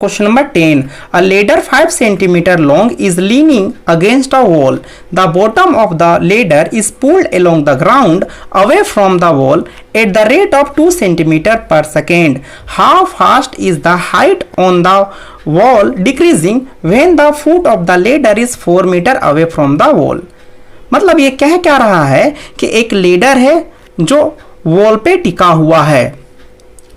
Question number 10. A ladder 5 centimeter long is leaning against a wall. The bottom of the ladder is pulled along the ground away from the wall at the rate of 2 centimeter per second. How fast is the height on the wall decreasing when the foot of the ladder is 4 meter away from the wall? मतलब ये कह क्या रहा है कि एक ladder है जो वॉल पे टिका हुआ है।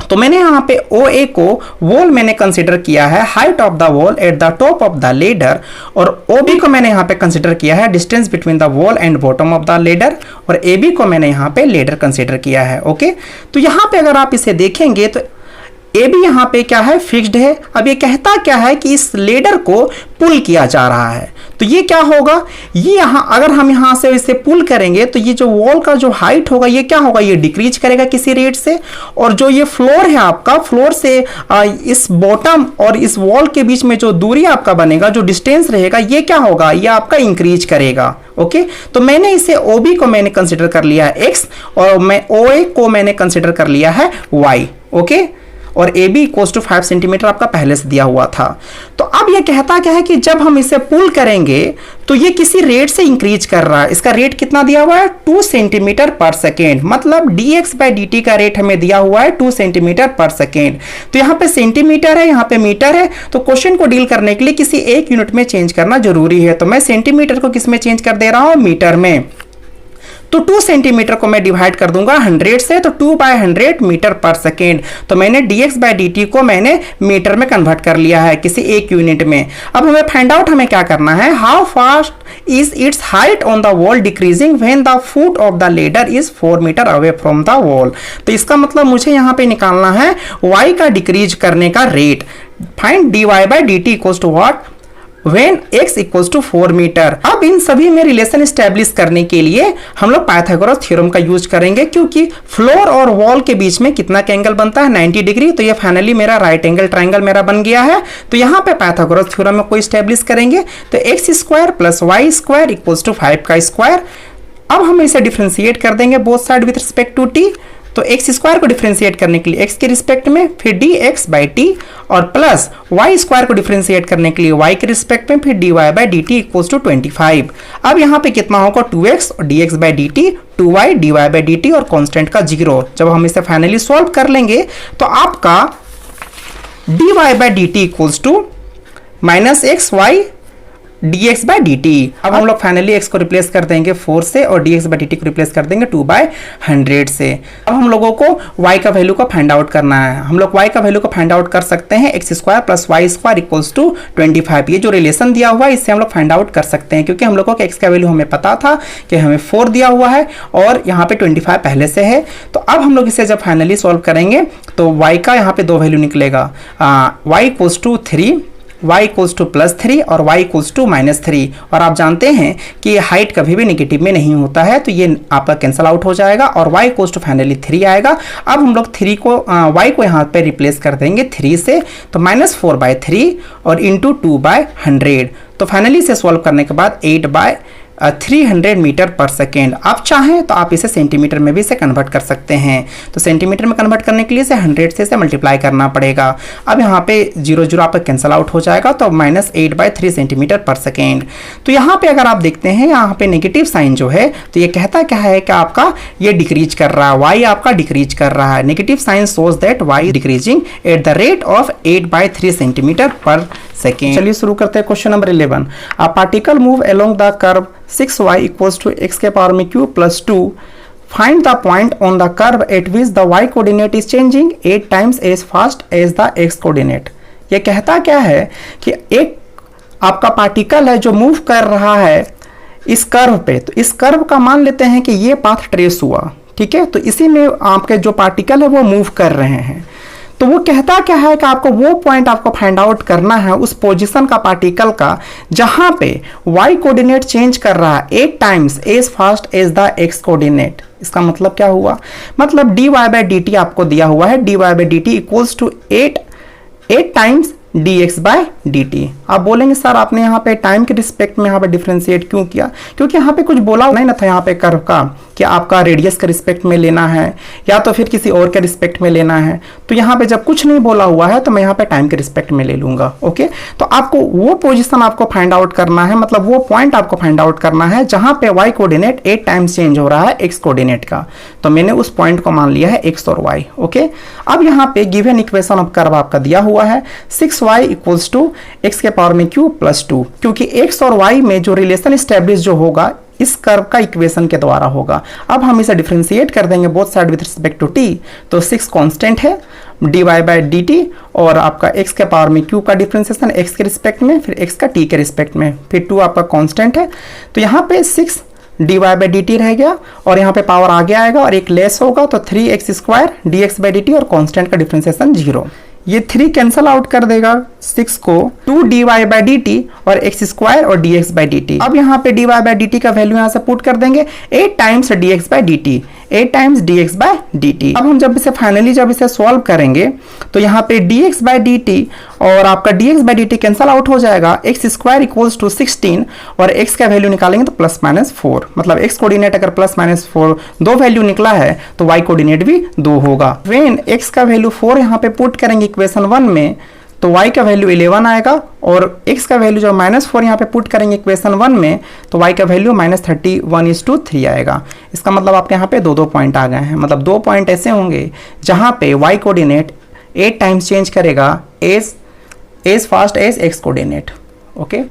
तो मैंने यहाँ पे OA को वॉल मैंने कंसिडर किया है height of the wall at the top of the ladder, और OB को मैंने यहाँ पे कंसिडर किया है distance between the wall and bottom of the ladder, और AB को मैंने यहाँ पे लेडर कंसिडर किया है। ओके, तो यहाँ पे अगर आप इसे देखेंगे तो AB यहाँ पे क्या है, फिक्स्ड है। अब ये कहता क्या है कि इस लेडर को पुल किया जा रहा है, तो ये क्या होगा, ये यहाँ अगर हम यहाँ से इसे पुल करेंगे तो ये जो वॉल का जो हाइट होगा ये क्या होगा, ये डिक्रीज करेगा किसी रेट से, और जो ये फ्लोर है आपका, फ्लोर से इस बॉटम और इस वॉल के बीच में जो दूरी आपका बनेगा, जो डिस्टेंस रहेगा, ये क्या होगा, ये आपका इंक्रीज करेगा। ओके, तो मैंने इसे OB को मैंने कंसिडर कर लिया है X, और मैं OA को मैंने कंसिडर कर लिया है Y। ओके, और AB इक्वल्स टू 5 सेंटीमीटर आपका पहले से दिया हुआ था। तो अब ये कहता क्या है कि जब हम इसे पुल करेंगे तो ये किसी रेट से इंक्रीज कर रहा है। इसका रेट कितना दिया हुआ है, 2 सेंटीमीटर पर सेकेंड, मतलब dx/dt का रेट हमें दिया हुआ है 2 सेंटीमीटर पर सेकेंड। तो यहाँ पे सेंटीमीटर है, यहाँ पे मीटर है, तो क्वेश्चन को डील करने के लिए किसी एक यूनिट में चेंज करना जरूरी है। तो मैं सेंटीमीटर को किस में चेंज कर दे रहा हूँ, मीटर में। तो 2 सेंटीमीटर को मैं डिवाइड कर दूंगा 100 से, तो 2/100 मीटर पर सेकेंड। तो मैंने dx/dt को मैंने मीटर में कन्वर्ट कर लिया है किसी एक यूनिट में। अब हमें फाइंड आउट हमें क्या करना है, how fast is its height on the wall decreasing when the foot of the ladder is 4 metre away from the wall. तो इसका मतलब मुझे यहाँ पे निकालना है y का डिक्रीज करने का rate. Find dy/dt equals to what, When x equals to 4 metre. अब इन सभी में रिलेशन स्टैब्लिश करने के लिए हम लोग पाइथागोरस थ्योरम का यूज करेंगे, क्योंकि फ्लोर और वॉल के बीच में कितना का एंगल बनता है, 90 डिग्री। तो ये फाइनली मेरा राइट एंगल ट्राइंगल मेरा बन गया है। तो यहाँ पे पाइथागोरस थ्योरम में कोई स्टैब्लिश करेंगे, तो x² + y² इक्वल्स टू 5 का स्क्वायर। अब हम इसे डिफ्रेंशिएट कर देंगे both side with respect to t। तो x² को डिफरेंशिएट करने के लिए x के रिस्पेक्ट में, फिर dx/t, और प्लस y² को डिफरेंशिएट करने के लिए y के रिस्पेक्ट में, फिर dy/dt इक्वल्स टू 25। अब यहाँ पे कितना होगा, 2x और dx/dt, 2y dy/dt और कांस्टेंट का 0। जब हम इसे फाइनली सॉल्व कर लेंगे तो आपका dy/dt equals to -xy dx/dt। अब हम लोग फाइनली x को रिप्लेस कर देंगे 4 से, और dx/dt को रिप्लेस कर देंगे 2/100 से। अब हम लोगों को y का वैल्यू को फाइंड आउट करना है। हम लोग y का वैल्यू को फाइंड आउट कर सकते हैं, x² + y² इक्वल्स टू 25। ये जो रिलेशन दिया हुआ है इससे हम लोग फाइंड आउट कर सकते हैं, क्योंकि हम लोगों को x का वैल्यू हमें पता था कि हमें 4 दिया हुआ है और यहाँ पे 25 पहले से है। तो अब हम लोग इसे जब फाइनली सॉल्व करेंगे तो y का यहाँ पे 2 वैल्यू निकलेगा, y equals to 3, y equals to +3 और y इक्वल्स टू -3। और आप जानते हैं कि हाइट कभी भी नेगेटिव में नहीं होता है, तो ये आपका कैंसल आउट हो जाएगा और y इक्वल्स टू फाइनली 3 आएगा। अब हम लोग y को यहाँ पे रिप्लेस कर देंगे 3 से, तो -4/3 और इंटू 2/100। तो फाइनली इसे सॉल्व करने के बाद 8/300 मीटर पर सेकेंड। आप चाहें तो आप इसे सेंटीमीटर में भी इसे कन्वर्ट कर सकते हैं। तो सेंटीमीटर में कन्वर्ट करने के लिए इसे 100 से इसे मल्टीप्लाई करना पड़ेगा। अब यहाँ पे 0 आपका कैंसल आउट हो जाएगा, तो -8/3 सेंटीमीटर पर सेकेंड। तो यहाँ पे अगर आप देखते हैं यहाँ पे नेगेटिव साइन जो है, तो ये कहता क्या है कि आपका ये डिक्रीज कर रहा है, y आपका डिक्रीज कर रहा है। Negative sign shows that y decreasing at the rate of 8/3 centimetre per second. चलिए शुरू करते हैं question number 11। A particle move along the curve 6y equals to x के पावर में q + 2। Find the point on the curve at which the y coordinate is changing 8 times as fast as the x coordinate. ये कहता क्या है कि एक आपका particle है जो मूव कर रहा है इस कर्व पे। तो इस कर्व का मान लेते हैं कि ये पाथ ट्रेस हुआ, ठीक है। तो इसी में आपके जो पार्टिकल है वो मूव कर रहे हैं। तो वो कहता क्या है कि आपको वो पॉइंट आपको फाइंड आउट करना है उस पोजीशन का पार्टिकल का जहां पे y कोऑर्डिनेट चेंज कर रहा है 8 times as fast as the x coordinate. इसका मतलब क्या हुआ, मतलब dy/dt आपको दिया हुआ है, dy/dt equals to 8 times dx/dt। आप बोलेंगे सर आपने यहाँ पे टाइम के रिस्पेक्ट में यहाँ पे डिफरेंशिएट क्यों किया, क्योंकि यहाँ पे कुछ बोला नहीं ना था यहाँ पे कर्व का कि आपका रेडियस के रिस्पेक्ट में लेना है या तो फिर किसी और के रिस्पेक्ट में लेना है, तो यहाँ पे जब कुछ नहीं बोला हुआ है तो मैं यहाँ पे टाइम के रिस्पेक्ट में ले लूंगा। ओके, तो आपको वो पोजीशन आपको फाइंड आउट करना है, मतलब वो पॉइंट आपको फाइंड आउट करना है जहां पे y कोऑर्डिनेट 8 टाइम्स चेंज हो रहा है x कोऑर्डिनेट का। तो मैंने उस पॉइंट को मान लिया है x और y। ओके, अब यहाँ पे गिवन इक्वेशन ऑफ कर्व आपका दिया हुआ है 6y इक्वल्स टू x के पावर में q प्लस 2, क्योंकि x और y में जो रिलेशन स्टैब्लिश जो होगा इस कर्व का इक्वेशन के द्वारा होगा। अब हम इसे डिफरेंशिएट कर देंगे both side with respect to t। तो 6 कांस्टेंट है dy बाय dt और आपका x के पावर में q का डिफरेंशिएशन x के रिस्पेक्ट में, फिर x का t के रिस्पेक्ट में, फिर 2 आपका कांस्टेंट है। तो यहाँ पे 6 dy बाय dt रह गया और यहाँ पे पावर आगे आएगा और एक लेस होगा तो 3x square dx by dt और कांस्टेंट का डिफरेंशिएशन 0। ये 3 कैंसल आउट कर देगा 6 को, 2 dy बाय dt और x स्क्वायर और dx बाय dt। अब यहाँ पे dy बाय dt का वैल्यू यहाँ से पुट कर देंगे 8 times dx by dt, 8 times dx by dt। अब हम जब इसे फाइनली जब इसे सॉल्व करेंगे तो यहाँ पे dx बाय dt और आपका dx by dt cancel out हो जाएगा, x स्क्वायर इक्वल्स टू 16 और x का वैल्यू निकालेंगे तो प्लस माइनस 4, मतलब x कोऑर्डिनेट अगर प्लस माइनस 4 दो वैल्यू निकला है तो y कोऑर्डिनेट भी 2 होगा। व्हेन x का वैल्यू 4 यहाँ पे पुट करेंगे इक्वेशन 1 में तो y का वैल्यू 11 आएगा और x का वैल्यू जब -4 यहाँ पे पुट करेंगे इक्वेशन 1 में तो y का वैल्यू -31:3 आएगा। इसका मतलब आपके यहाँ पे दो पॉइंट आ गए हैं, मतलब 2 पॉइंट ऐसे होंगे जहाँ पे y कोऑर्डिनेट 8 टाइम्स चेंज करेगा as fast as x coordinate. Okay,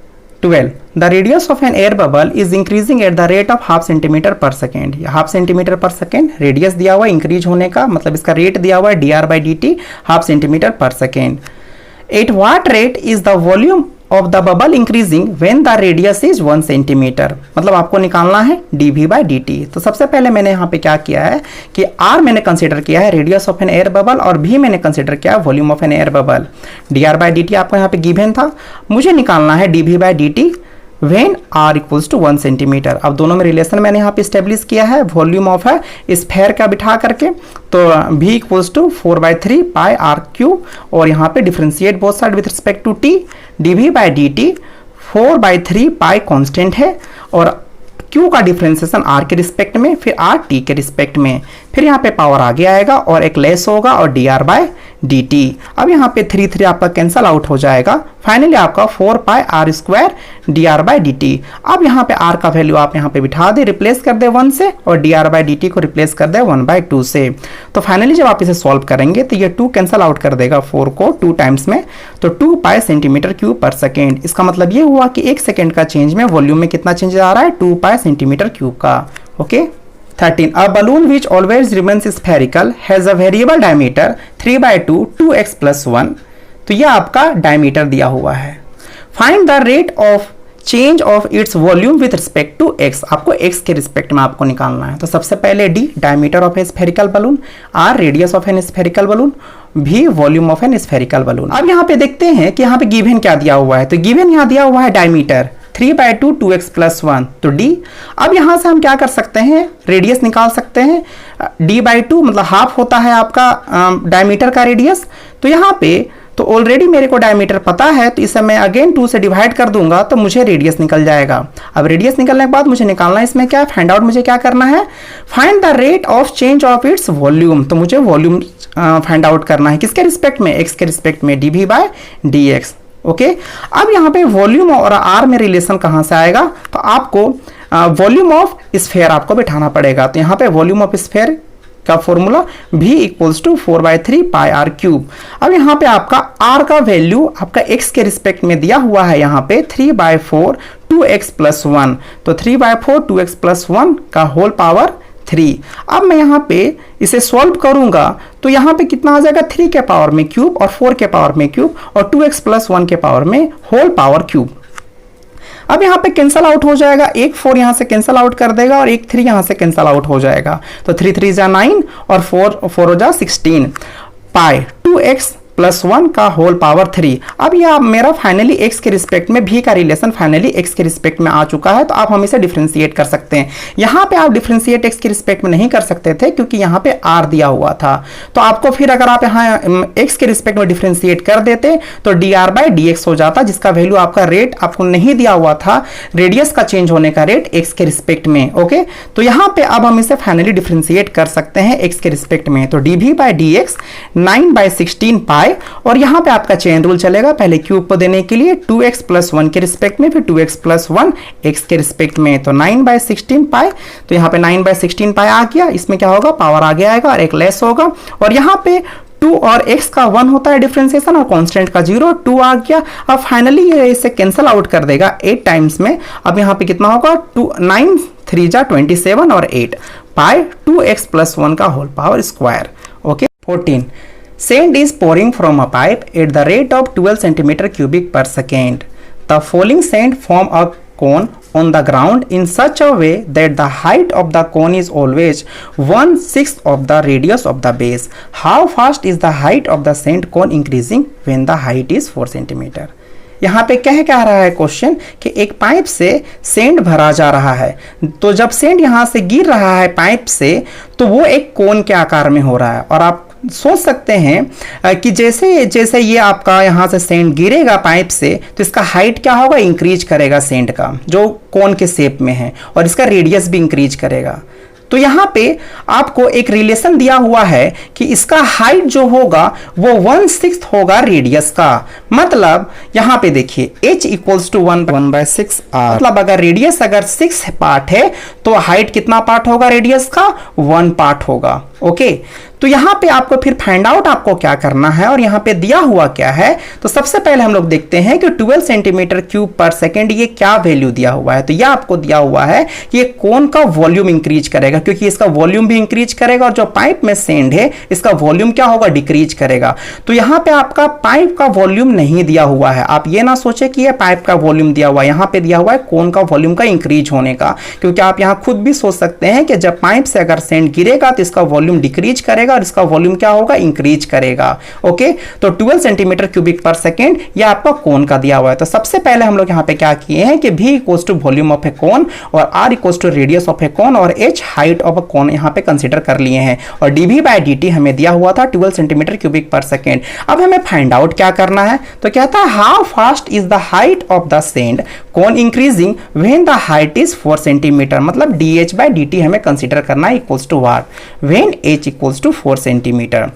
12. The radius of an air bubble is increasing at the rate of half centimeter per second. Half centimetre per second radius दिया हुआ है increase होने का, मतलब इसका rate दिया हुआ है dr by dt half centimetre per second. At what rate is the volume of the bubble increasing when the radius is 1 centimeter? मतलब आपको निकालना है dv by dt। तो सबसे पहले मैंने यहाँ पे क्या किया है कि r मैंने कंसीडर किया है radius of an air bubble और v मैंने कंसीडर किया है volume of an air bubble. dr by dt आपको यहाँ पे गिवन था, मुझे निकालना है dv by dt when r equals to 1 centimetre. अब दोनों में रिलेशन मैंने यहाँ पे स्टेब्लिश किया है वॉल्यूम ऑफ है स्फेयर का बिठा करके, तो v equals to 4/3 pi r cube और यहाँ पे differentiate both side with respect to t, dv by dt 4/3 pi constant है और q का डिफरेंशिएशन r के रिस्पेक्ट में, फिर r t के रिस्पेक्ट में, फिर यहाँ पे पावर आगे आएगा और एक लेस होगा और dr बाय dt। अब यहाँ पे 3 आपका कैंसल आउट हो जाएगा, फाइनली आपका 4 pi r square dr by dt। अब यहाँ पे r का वैल्यू आप यहाँ पे बिठा दे, रिप्लेस कर दे 1 से और dr बाय dt को रिप्लेस कर दे 1/2 से। तो फाइनली जब आप इसे सॉल्व करेंगे तो ये 2 कैंसल आउट कर देगा 4 को 2 टाइम्स में, तो 2 पाई सेंटीमीटर क्यूब पर सेकेंड। इसका मतलब ये हुआ कि 1 सेकेंड का चेंज में वॉल्यूम में कितना चेंज आ रहा है 2 पाई सेंटीमीटर क्यूब का। Okay, 13. A balloon which always remains spherical has a variable diameter 3/2 2x plus 1. तो यह आपका डायमीटर दिया हुआ है। Find the rate of change of its volume with respect to x. आपको x के रिस्पेक्ट में आपको निकालना है। तो सबसे पहले d diameter of a spherical balloon, r radius of an spherical balloon, v volume of an spherical balloon. अब यहाँ पे देखते हैं कि यहाँ पे गिवन क्या दिया हुआ है। तो गिवन यहाँ दिया हुआ है डायमीटर 3/2 2x plus 1, तो d। अब यहाँ से हम क्या कर सकते हैं, रेडियस निकाल सकते हैं। d/2 मतलब हाफ होता है आपका डायमीटर का रेडियस। तो यहाँ पे तो ऑलरेडी मेरे को डायमीटर पता है, तो इसे मैं अगेन 2 से डिवाइड कर दूंगा तो मुझे रेडियस निकल जाएगा। अब रेडियस निकलने के बाद मुझे निकालना है इसमें क्या, फाइंड आउट मुझे क्या करना है, find the rate of change of its volume. तो मुझे वॉल्यूम फाइंड आउट करना है किसके रिस्पेक्ट में, x के रिस्पेक्ट में, dv बाय dx। ओके, अब यहाँ पे वॉल्यूम और r में रिलेशन कहाँ से आएगा, तो आपको वॉल्यूम ऑफ स्फेयर आपको बिठाना पड़ेगा। तो यहाँ पे वॉल्यूम ऑफ स्फेयर का formula v equals to 4/3 pi r cube. अब यहाँ पे आपका r का वैल्यू आपका x के रिस्पेक्ट में दिया हुआ है, यहाँ पे 3/4 2x plus 1, तो 3/4 2x plus 1 का होल पावर 3। अब मैं यहाँ पे इसे सॉल्व करूंगा तो यहाँ पे कितना आ जाएगा, 3 के पावर में क्यूब और 4 के पावर में क्यूब और 2x plus 1 के पावर में होल पावर क्यूब। अब यहाँ पे कैंसल आउट हो जाएगा, एक 4 यहाँ से कैंसल आउट कर देगा और एक 3 यहाँ से कैंसल आउट हो जाएगा। तो 3 3 जा 9 और 4 4 हो जा 16 पाई 2x +1 का होल पावर 3। अब यह मेरा फाइनली x के रिस्पेक्ट में v का रिलेशन फाइनली x के रिस्पेक्ट में आ चुका है, तो आप हम इसे डिफरेंशिएट कर सकते हैं। यहाँ पे आप डिफरेंशिएट x के रिस्पेक्ट में नहीं कर सकते थे क्योंकि यहाँ पे r दिया हुआ था, तो आपको फिर अगर आप यहाँ x के रिस्पेक्ट में डिफरेंशिएट कर देते तो dr/dx हो जाता, जिसका वैल्यू आपका रेट आपको नहीं दिया हुआ था, रेडियस का चेंज होने का रेट x के रिस्पेक्ट में। ओके, तो यहाँ पे अब हम इसे फाइनली डिफरेंशिएट कर सकते हैं x के रिस्पेक्ट में। तो dv/dx 9/16 पाई, और यहाँ पे आपका चेन रूल चलेगा, पहले क्यूब को देने के लिए 2x + 1 के रिस्पेक्ट में, फिर 2x + 1 x के रिस्पेक्ट में, तो 9/16 पाई। तो यहाँ पे 9/16 पाई आ गया, इसमें क्या होगा, पावर आगे आएगा और एक लेस होगा, और यहाँ पे 2 और x का 1 होता है डिफरेंशिएशन और कांस्टेंट का 0, 2 आ गया। अब फाइनली ये इसे कैंसिल आउट कर देगा 8 टाइम्स में। अब यहाँ पे कितना होगा, 9 3 जा 27 और 8 पाई 2x + 1 का whole power square. Okay, 14 sand is pouring from a pipe at the rate of 12 centimeter cubic per second. The falling sand form a cone on the ground in such a way that the height of the cone is always 1/6 of the radius of the base. How fast is the height of the sand cone increasing when the height is 4 centimeter? यहाँ पे कह रहा है question कि एक pipe से send भरा जा रहा है, तो जब सेंड यहाँ से गिर रहा है पाइप से तो वो एक कोन के आकार में हो रहा है, और आप सोच सकते हैं कि जैसे जैसे ये आपका यहाँ से सेंड गिरेगा पाइप से तो इसका हाइट क्या होगा, इंक्रीज करेगा सेंड का, जो कोन के शेप में है, और इसका रेडियस भी इंक्रीज करेगा। तो यहाँ पे आपको एक रिलेशन दिया हुआ है कि इसका हाइट जो होगा वो 1/6 होगा रेडियस का। मतलब यहाँ पे देखिए h = 1/6 r, मतलब अगर रेडियस अगर 6 पार्ट है तो हाइट कितना पार्ट होगा रेडियस का, 1 पार्ट होगा। ओके, तो यहाँ पे आपको फिर फाइंड आउट आपको क्या करना है, और यहाँ पे दिया हुआ क्या है, तो सबसे पहले हम लोग देखते हैं कि 12 सेंटीमीटर क्यूब पर सेकेंड ये क्या वैल्यू दिया हुआ है। तो यह आपको दिया हुआ है कि ये कोन का वॉल्यूम इंक्रीज करेगा, क्योंकि इसका वॉल्यूम भी इंक्रीज करेगा, और जो पाइप में सेंड है इसका वॉल्यूम क्या होगा, डिक्रीज करेगा। तो यहाँ पे आपका पाइप का वॉल्यूम नहीं दिया हुआ है, आप ये ना सोचे कि ये पाइप का वॉल्यूम दिया हुआ है, यहाँ पे दिया हुआ है कोन का वॉल्यूम का इंक्रीज होने का, क्योंकि आप यहाँ खुद भी सोच सकते हैं कि जब पाइप से अगर सेंड गिरेगा तो इसका वॉल्यूम डिक्रीज करेगा और इसका वॉल्यूम क्या होगा, इंक्रीज करेगा। ओके, तो 12 सेंटीमीटर क्यूबिक पर सेकेंड ये आपका कोन का दिया हुआ है। तो सबसे पहले हम लोग यहाँ पे क्या किए हैं कि v = वॉल्यूम ऑफ ए कोन और r = रेडियस ऑफ ए कोन और h हाइट ऑफ अ कोन यहाँ पे कंसीडर कर लिए हैं, और dv/dt हमें दिया हुआ था 12 सेंटीमीटर क्यूबिक पर सेकेंड। अब हमें फाइंड आउट क्या करना है, तो कहता है how fast is the height of the sand cone increasing when the height is 4 centimetre. मतलब dh/dt हमें कंसीडर करना है equals to what, when h = 4 centimetre.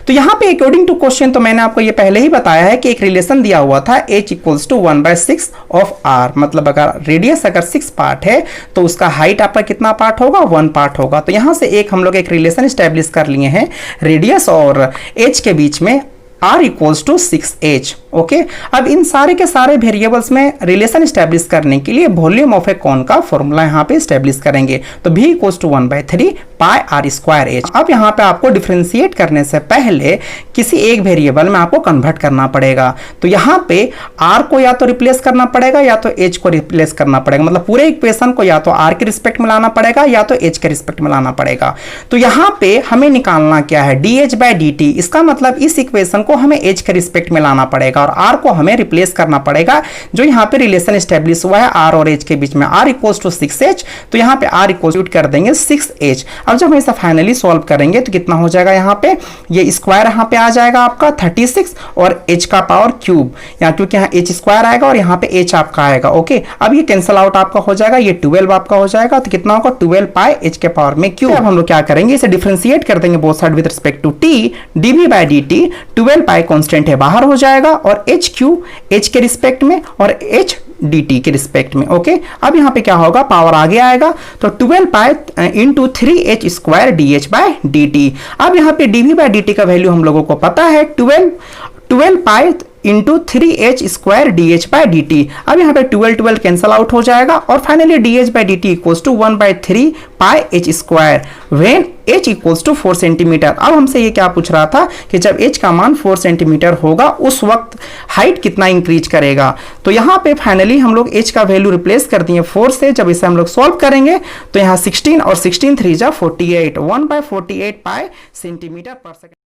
तो यहाँ पे अकॉर्डिंग टू क्वेश्चन तो मैंने आपको ये पहले ही बताया है कि एक रिलेशन दिया हुआ था h = 1/6 ऑफ r, मतलब अगर रेडियस अगर 6 पार्ट है तो उसका हाइट आपका कितना पार्ट होगा, 1 पार्ट होगा। तो यहाँ से एक हम लोग एक रिलेशन स्टैब्लिश कर लिए हैं रेडियस और h के बीच में, r = 6h। ओके, अब इन सारे के सारे वेरिएबल्स में रिलेशन स्टैब्लिश करने के लिए वॉल्यूम ऑफ ए कोन का फॉर्मूला यहाँ पे स्टैब्लिश करेंगे। तो v = 1/3 पाई r²h। अब यहाँ पे आपको डिफरेंशिएट करने से पहले किसी एक वेरिएबल में आपको कन्वर्ट करना पड़ेगा। तो यहाँ पे r को या तो रिप्लेस करना पड़ेगा या तो h को रिप्लेस करना पड़ेगा, मतलब पूरे इक्वेशन को या तो r के रिस्पेक्ट में लाना पड़ेगा या तो h के रिस्पेक्ट में लाना पड़ेगा। तो यहाँ पे हमें निकालना क्या है, dh/dt। इसका मतलब इस इक्वेशन को हमें h के रिस्पेक्ट में लाना पड़ेगा और r को हमें रिप्लेस करना पड़ेगा, जो यहाँ पे रिलेशन स्टैब्लिश हुआ है r और h के बीच में, r = 6h। तो यहाँ पे r इक्वल कर देंगे 6h। अब जब हम इसे फाइनली सॉल्व करेंगे तो कितना हो जाएगा, यहाँ पे ये स्क्वायर यहाँ पे आ जाएगा आपका 36 और h का पावर क्यूब, यहाँ क्योंकि यहाँ h² आएगा और यहाँ पे h आपका आएगा। ओके, अब ये कैंसिल आउट आपका हो जाएगा, ये 12 आपका हो जाएगा, तो कितना होगा 12 पाई h के पावर में क्यूब। अब हम लोग क्या करेंगे, इसे डिफरेंशिएट कर देंगे both side with respect to t, dv/dt 12 pi constant है बाहर हो जाएगा, और h³ h के रिस्पेक्ट में और h dt के रिस्पेक्ट में। ओके, अब यहाँ पे क्या होगा, पावर आगे आएगा, तो 12 पाई × 3h² dh/dt। अब यहाँ पे dv/dt का वैल्यू हम लोगों को पता है 12 पाई × 3h² dh/dt। अब यहाँ पे 12 कैंसल आउट हो जाएगा, और finally dh/dt = 1/3 pi h² when h = 4 centimetre. अब हमसे ये क्या पूछ रहा था कि जब h का मान 4 सेंटीमीटर होगा उस वक्त हाइट कितना इंक्रीज करेगा। तो यहाँ पे फाइनली हम लोग h का वैल्यू रिप्लेस कर दिए 4 से। जब इसे हम लोग सॉल्व करेंगे तो यहाँ 16 और 16 3 जा 48, 1/48 पाई सेंटीमीटर पर सेकेंड।